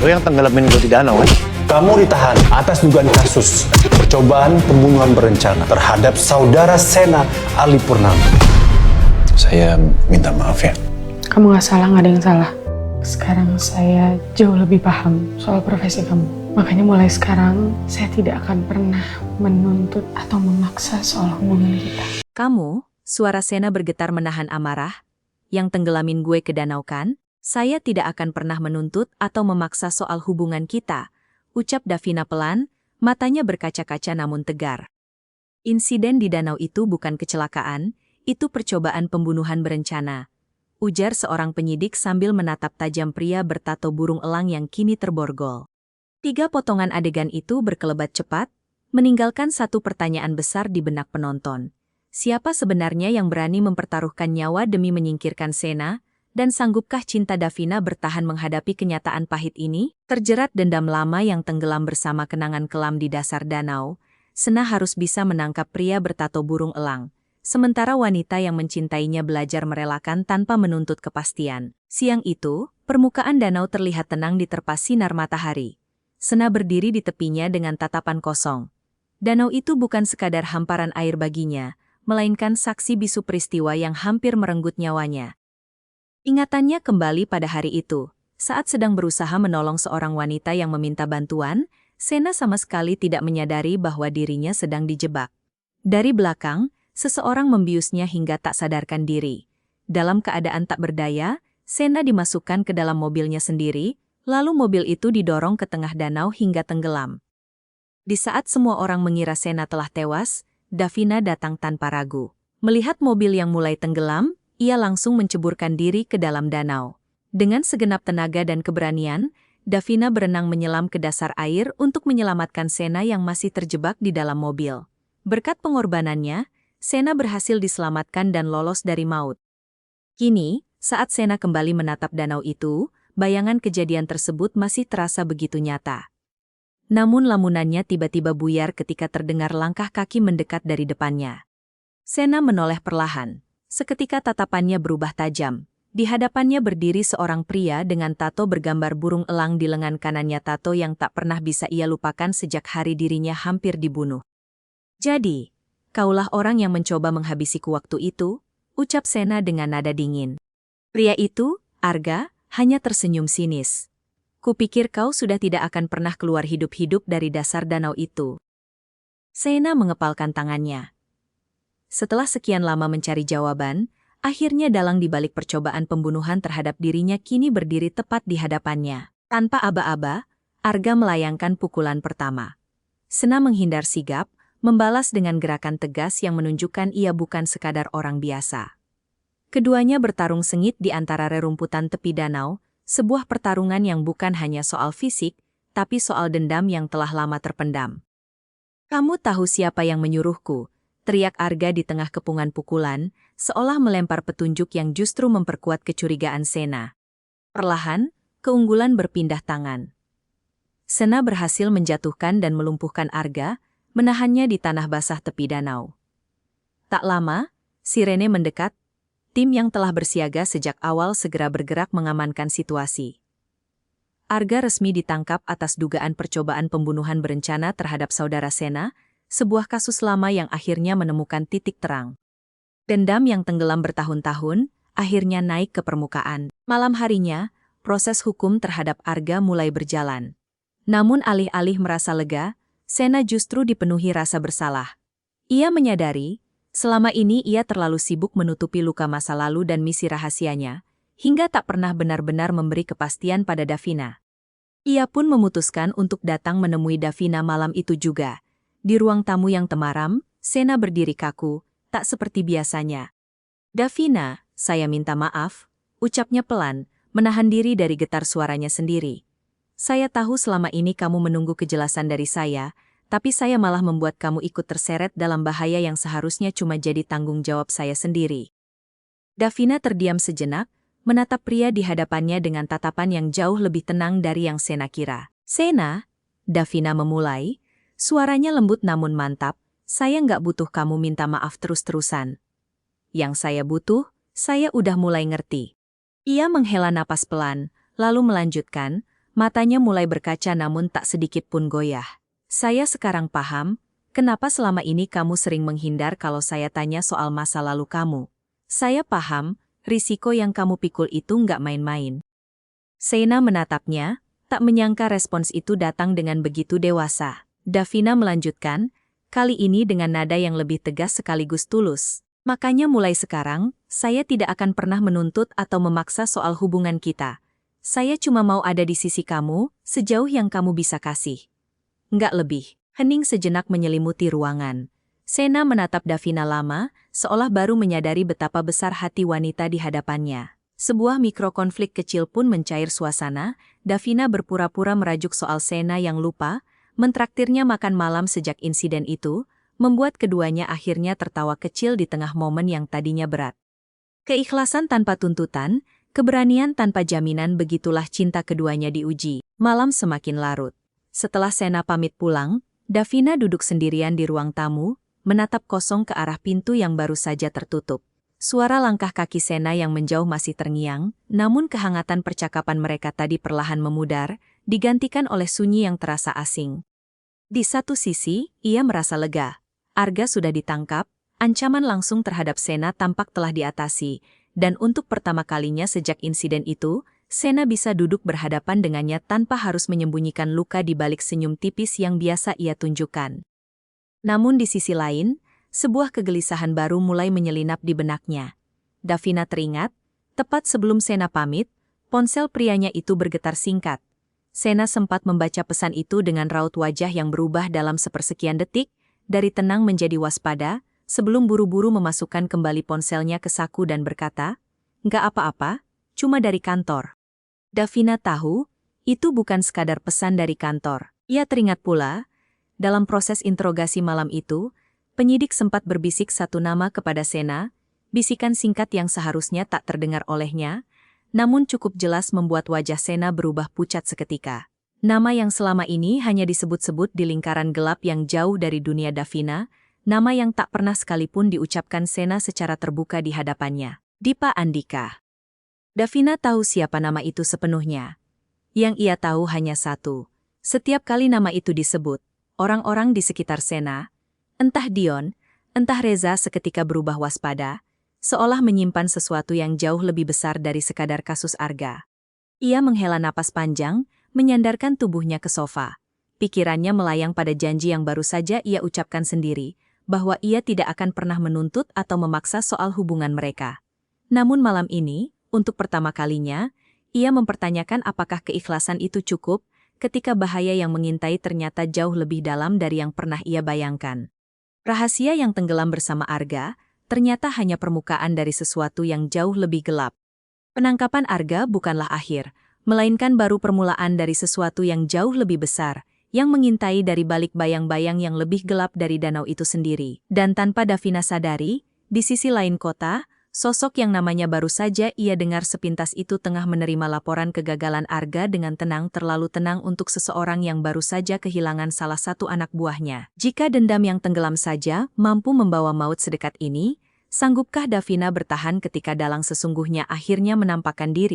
Lo yang tenggelamin gue di danau kan? Kamu ditahan atas dugaan kasus percobaan pembunuhan berencana terhadap saudara Sena Ali Purnama. Saya minta maaf ya. Kamu gak salah, gak ada yang salah. Sekarang saya jauh lebih paham soal profesi kamu. Makanya mulai sekarang saya tidak akan pernah menuntut atau memaksa soal hubungan kita. Kamu, suara Sena bergetar menahan amarah, yang tenggelamin gue ke danau kan? Saya tidak akan pernah menuntut atau memaksa soal hubungan kita, ucap Davina pelan, matanya berkaca-kaca namun tegar. Insiden di danau itu bukan kecelakaan, itu percobaan pembunuhan berencana, ujar seorang penyidik sambil menatap tajam pria bertato burung elang yang kini terborgol. 3 potongan adegan itu berkelebat cepat, meninggalkan satu pertanyaan besar di benak penonton. Siapa sebenarnya yang berani mempertaruhkan nyawa demi menyingkirkan Sena, dan sanggupkah cinta Davina bertahan menghadapi kenyataan pahit ini? Terjerat dendam lama yang tenggelam bersama kenangan kelam di dasar danau, Sena harus bisa menangkap pria bertato burung elang, sementara wanita yang mencintainya belajar merelakan tanpa menuntut kepastian. Siang itu, permukaan danau terlihat tenang diterpa sinar matahari. Sena berdiri di tepinya dengan tatapan kosong. Danau itu bukan sekadar hamparan air baginya, melainkan saksi bisu peristiwa yang hampir merenggut nyawanya. Ingatannya kembali pada hari itu, saat sedang berusaha menolong seorang wanita yang meminta bantuan, Sena sama sekali tidak menyadari bahwa dirinya sedang dijebak. Dari belakang, seseorang membiusnya hingga tak sadarkan diri. Dalam keadaan tak berdaya, Sena dimasukkan ke dalam mobilnya sendiri, lalu mobil itu didorong ke tengah danau hingga tenggelam. Di saat semua orang mengira Sena telah tewas, Davina datang tanpa ragu. Melihat mobil yang mulai tenggelam, ia langsung menceburkan diri ke dalam danau. Dengan segenap tenaga dan keberanian, Davina berenang menyelam ke dasar air untuk menyelamatkan Sena yang masih terjebak di dalam mobil. Berkat pengorbanannya, Sena berhasil diselamatkan dan lolos dari maut. Kini, saat Sena kembali menatap danau itu, bayangan kejadian tersebut masih terasa begitu nyata. Namun lamunannya tiba-tiba buyar ketika terdengar langkah kaki mendekat dari depannya. Sena menoleh perlahan. Seketika tatapannya berubah tajam. Di hadapannya berdiri seorang pria dengan tato bergambar burung elang di lengan kanannya, tato yang tak pernah bisa ia lupakan sejak hari dirinya hampir dibunuh. "Jadi, kaulah orang yang mencoba menghabisiku waktu itu," ucap Sena dengan nada dingin. Pria itu, Arga, hanya tersenyum sinis. "Kupikir kau sudah tidak akan pernah keluar hidup-hidup dari dasar danau itu." Sena mengepalkan tangannya. Setelah sekian lama mencari jawaban, akhirnya dalang di balik percobaan pembunuhan terhadap dirinya kini berdiri tepat di hadapannya. Tanpa aba-aba, Arga melayangkan pukulan pertama. Sena menghindar sigap, membalas dengan gerakan tegas yang menunjukkan ia bukan sekadar orang biasa. Keduanya bertarung sengit di antara rerumputan tepi danau, sebuah pertarungan yang bukan hanya soal fisik, tapi soal dendam yang telah lama terpendam. "Kamu tahu siapa yang menyuruhku?" teriak Arga di tengah kepungan pukulan, seolah melempar petunjuk yang justru memperkuat kecurigaan Sena. Perlahan, keunggulan berpindah tangan. Sena berhasil menjatuhkan dan melumpuhkan Arga, menahannya di tanah basah tepi danau. Tak lama, sirene mendekat. Tim yang telah bersiaga sejak awal segera bergerak mengamankan situasi. Arga resmi ditangkap atas dugaan percobaan pembunuhan berencana terhadap saudara Sena, sebuah kasus lama yang akhirnya menemukan titik terang. Dendam yang tenggelam bertahun-tahun, akhirnya naik ke permukaan. Malam harinya, proses hukum terhadap Arga mulai berjalan. Namun alih-alih merasa lega, Sena justru dipenuhi rasa bersalah. Ia menyadari, selama ini ia terlalu sibuk menutupi luka masa lalu dan misi rahasianya, hingga tak pernah benar-benar memberi kepastian pada Davina. Ia pun memutuskan untuk datang menemui Davina malam itu juga. Di ruang tamu yang temaram, Sena berdiri kaku, tak seperti biasanya. "Davina, saya minta maaf," ucapnya pelan, menahan diri dari getar suaranya sendiri. "Saya tahu selama ini kamu menunggu kejelasan dari saya, tapi saya malah membuat kamu ikut terseret dalam bahaya yang seharusnya cuma jadi tanggung jawab saya sendiri." Davina terdiam sejenak, menatap pria di hadapannya dengan tatapan yang jauh lebih tenang dari yang Sena kira. "Sena," Davina memulai, suaranya lembut namun mantap, "saya nggak butuh kamu minta maaf terus-terusan. Yang saya butuh, saya udah mulai ngerti." Ia menghela napas pelan, lalu melanjutkan, Matanya mulai berkaca namun tak sedikit pun goyah. Saya sekarang paham, kenapa selama ini kamu sering menghindar kalau saya tanya soal masa lalu kamu. Saya paham, risiko yang kamu pikul itu nggak main-main. Sena menatapnya, tak menyangka respons itu datang dengan begitu dewasa. Davina melanjutkan, kali ini dengan nada yang lebih tegas sekaligus tulus. Makanya mulai sekarang, saya tidak akan pernah menuntut atau memaksa soal hubungan kita. Saya cuma mau ada di sisi kamu, sejauh yang kamu bisa kasih. Nggak lebih. Hening sejenak menyelimuti ruangan. Sena menatap Davina lama, seolah baru menyadari betapa besar hati wanita di hadapannya. Sebuah mikrokonflik kecil pun mencair suasana. Davina berpura-pura merajuk soal Sena yang lupa, mentraktirnya makan malam sejak insiden itu, membuat keduanya akhirnya tertawa kecil di tengah momen yang tadinya berat. Keikhlasan tanpa tuntutan, keberanian tanpa jaminan, begitulah cinta keduanya diuji. Malam semakin larut. Setelah Sena pamit pulang, Davina duduk sendirian di ruang tamu, menatap kosong ke arah pintu yang baru saja tertutup. Suara langkah kaki Sena yang menjauh masih terngiang, namun kehangatan percakapan mereka tadi perlahan memudar, digantikan oleh sunyi yang terasa asing. Di satu sisi, ia merasa lega. Arga sudah ditangkap, ancaman langsung terhadap Sena tampak telah diatasi, dan untuk pertama kalinya sejak insiden itu, Sena bisa duduk berhadapan dengannya tanpa harus menyembunyikan luka di balik senyum tipis yang biasa ia tunjukkan. Namun di sisi lain, sebuah kegelisahan baru mulai menyelinap di benaknya. Davina teringat, tepat sebelum Sena pamit, ponsel prianya itu bergetar singkat. Sena sempat membaca pesan itu dengan raut wajah yang berubah dalam sepersekian detik, dari tenang menjadi waspada, sebelum buru-buru memasukkan kembali ponselnya ke saku dan berkata, "Nggak apa-apa, cuma dari kantor." Davina tahu, itu bukan sekadar pesan dari kantor. Ia teringat pula, dalam proses interogasi malam itu, penyidik sempat berbisik satu nama kepada Sena, bisikan singkat yang seharusnya tak terdengar olehnya, namun cukup jelas membuat wajah Sena berubah pucat seketika. Nama yang selama ini hanya disebut-sebut di lingkaran gelap yang jauh dari dunia Davina, nama yang tak pernah sekalipun diucapkan Sena secara terbuka di hadapannya. Dipa Andika. Davina tahu siapa nama itu sepenuhnya. Yang ia tahu hanya satu. Setiap kali nama itu disebut, orang-orang di sekitar Sena, entah Dion, entah Reza, seketika berubah waspada, seolah menyimpan sesuatu yang jauh lebih besar dari sekadar kasus Arga. Ia menghela napas panjang, menyandarkan tubuhnya ke sofa. Pikirannya melayang pada janji yang baru saja ia ucapkan sendiri, bahwa ia tidak akan pernah menuntut atau memaksa soal hubungan mereka. Namun malam ini, untuk pertama kalinya, ia mempertanyakan apakah keikhlasan itu cukup ketika bahaya yang mengintai ternyata jauh lebih dalam dari yang pernah ia bayangkan. Rahasia yang tenggelam bersama Arga ternyata hanya permukaan dari sesuatu yang jauh lebih gelap. Penangkapan Arga bukanlah akhir, melainkan baru permulaan dari sesuatu yang jauh lebih besar, yang mengintai dari balik bayang-bayang yang lebih gelap dari danau itu sendiri. Dan tanpa Davina sadari, di sisi lain kota, sosok yang namanya baru saja ia dengar sepintas itu tengah menerima laporan kegagalan Arga dengan tenang, terlalu tenang untuk seseorang yang baru saja kehilangan salah satu anak buahnya. Jika dendam yang tenggelam saja mampu membawa maut sedekat ini, sanggupkah Davina bertahan ketika dalang sesungguhnya akhirnya menampakkan diri?